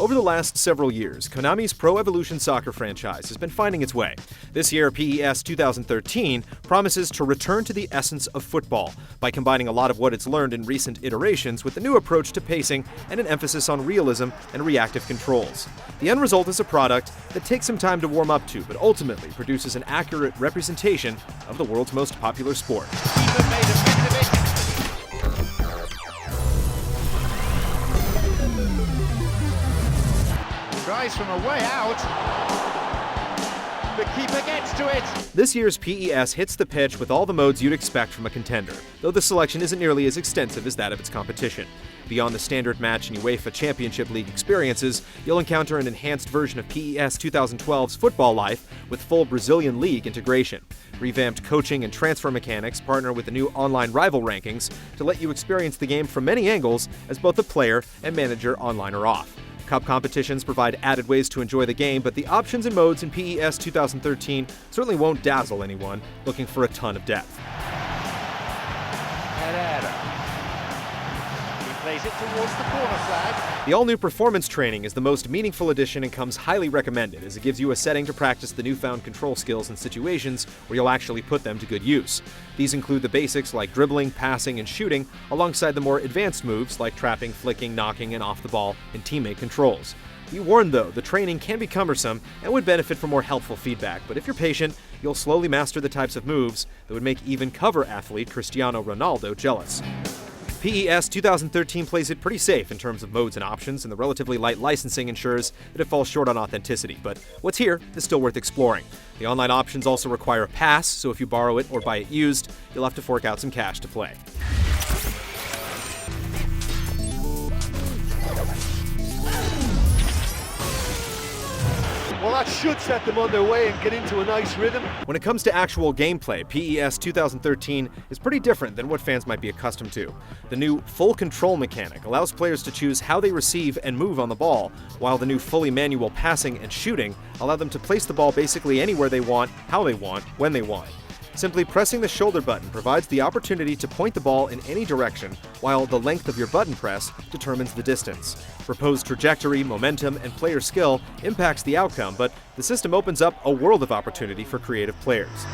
Over the last several years, Konami's Pro Evolution Soccer franchise has been finding its way. This year, PES 2013 promises to return to the essence of football by combining a lot of what it's learned in recent iterations with a new approach to pacing and an emphasis on realism and reactive controls. The end result is a product that takes some time to warm up to, but ultimately produces an accurate representation of the world's most popular sport. Tries from a way out. The keeper gets to it. This year's PES hits the pitch with all the modes you'd expect from a contender, though the selection isn't nearly as extensive as that of its competition. Beyond the standard match and UEFA Championship League experiences, you'll encounter an enhanced version of PES 2012's Football Life with full Brazilian League integration. Revamped coaching and transfer mechanics partner with the new online rival rankings to let you experience the game from many angles as both a player and manager online or off. Cup competitions provide added ways to enjoy the game, but the options and modes in PES 2013 certainly won't dazzle anyone looking for a ton of depth. He plays it towards the corner flag. The all-new performance training is the most meaningful addition and comes highly recommended, as it gives you a setting to practice the newfound control skills in situations where you'll actually put them to good use. These include the basics like dribbling, passing, and shooting, alongside the more advanced moves like trapping, flicking, knocking, and off the ball, and teammate controls. Be warned though, the training can be cumbersome and would benefit from more helpful feedback, but if you're patient, you'll slowly master the types of moves that would make even cover athlete Cristiano Ronaldo jealous. PES 2013 plays it pretty safe in terms of modes and options, and the relatively light licensing ensures that it falls short on authenticity, but what's here is still worth exploring. The online options also require a pass, so if you borrow it or buy it used, you'll have to fork out some cash to play. Well, that should set them on their way and get into a nice rhythm. When it comes to actual gameplay, PES 2013 is pretty different than what fans might be accustomed to. The new full control mechanic allows players to choose how they receive and move on the ball, while the new fully manual passing and shooting allow them to place the ball basically anywhere they want, how they want, when they want. Simply pressing the shoulder button provides the opportunity to point the ball in any direction, while the length of your button press determines the distance. Proposed trajectory, momentum, and player skill impacts the outcome, but the system opens up a world of opportunity for creative players.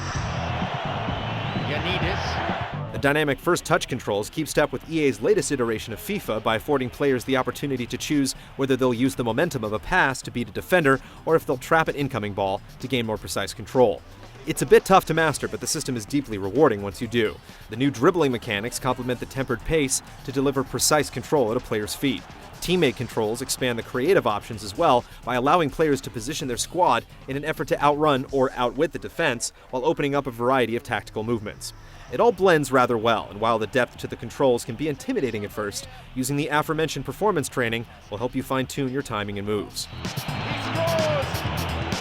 The dynamic first touch controls keep step with EA's latest iteration of FIFA by affording players the opportunity to choose whether they'll use the momentum of a pass to beat a defender or if they'll trap an incoming ball to gain more precise control. It's a bit tough to master, but the system is deeply rewarding once you do. The new dribbling mechanics complement the tempered pace to deliver precise control at a player's feet. Teammate controls expand the creative options as well by allowing players to position their squad in an effort to outrun or outwit the defense while opening up a variety of tactical movements. It all blends rather well, and while the depth to the controls can be intimidating at first, using the aforementioned performance training will help you fine-tune your timing and moves. He scores!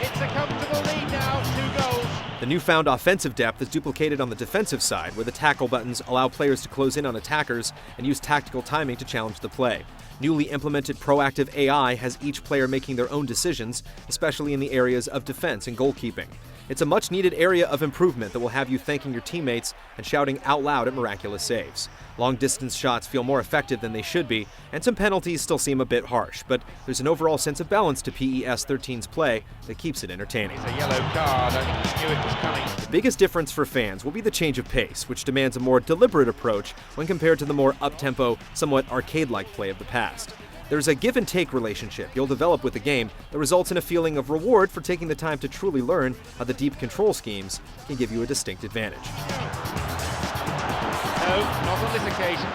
It's a comfortable lead now, 2 goals. The newfound offensive depth is duplicated on the defensive side, where the tackle buttons allow players to close in on attackers and use tactical timing to challenge the play. Newly implemented proactive AI has each player making their own decisions, especially in the areas of defense and goalkeeping. It's a much-needed area of improvement that will have you thanking your teammates and shouting out loud at miraculous saves. Long-distance shots feel more effective than they should be, and some penalties still seem a bit harsh, but there's an overall sense of balance to PES 13's play that keeps it entertaining. It's a yellow card, I think he knew it was coming. The biggest difference for fans will be the change of pace, which demands a more deliberate approach when compared to the more up-tempo, somewhat arcade-like play of the past. There's a give-and-take relationship you'll develop with the game that results in a feeling of reward for taking the time to truly learn how the deep control schemes can give you a distinct advantage. No, not on this occasion.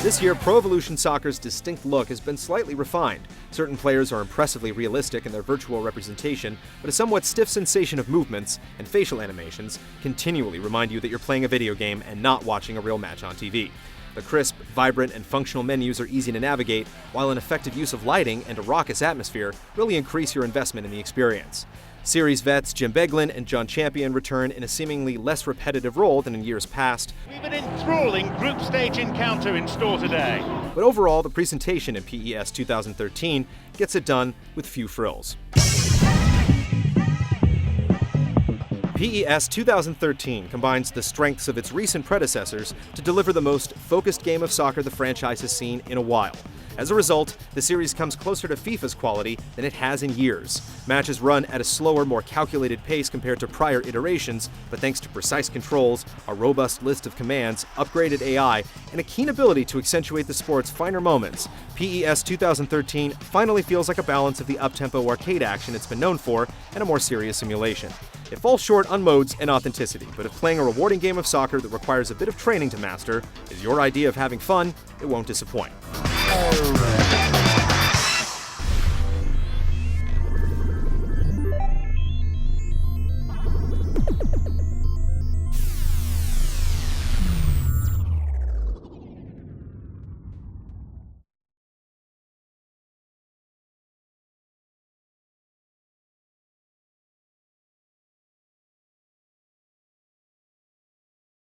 This year, Pro Evolution Soccer's distinct look has been slightly refined. Certain players are impressively realistic in their virtual representation, but a somewhat stiff sensation of movements and facial animations continually remind you that you're playing a video game and not watching a real match on TV. The crisp, vibrant, and functional menus are easy to navigate, while an effective use of lighting and a raucous atmosphere really increase your investment in the experience. Series vets Jim Beglin and John Champion return in a seemingly less repetitive role than in years past. We've an enthralling group stage encounter in store today. But overall, the presentation in PES 2013 gets it done with few frills. PES 2013 combines the strengths of its recent predecessors to deliver the most focused game of soccer the franchise has seen in a while. As a result, the series comes closer to FIFA's quality than it has in years. Matches run at a slower, more calculated pace compared to prior iterations, but thanks to precise controls, a robust list of commands, upgraded AI, and a keen ability to accentuate the sport's finer moments, PES 2013 finally feels like a balance of the up-tempo arcade action it's been known for and a more serious simulation. It falls short on modes and authenticity, but if playing a rewarding game of soccer that requires a bit of training to master is your idea of having fun, it won't disappoint.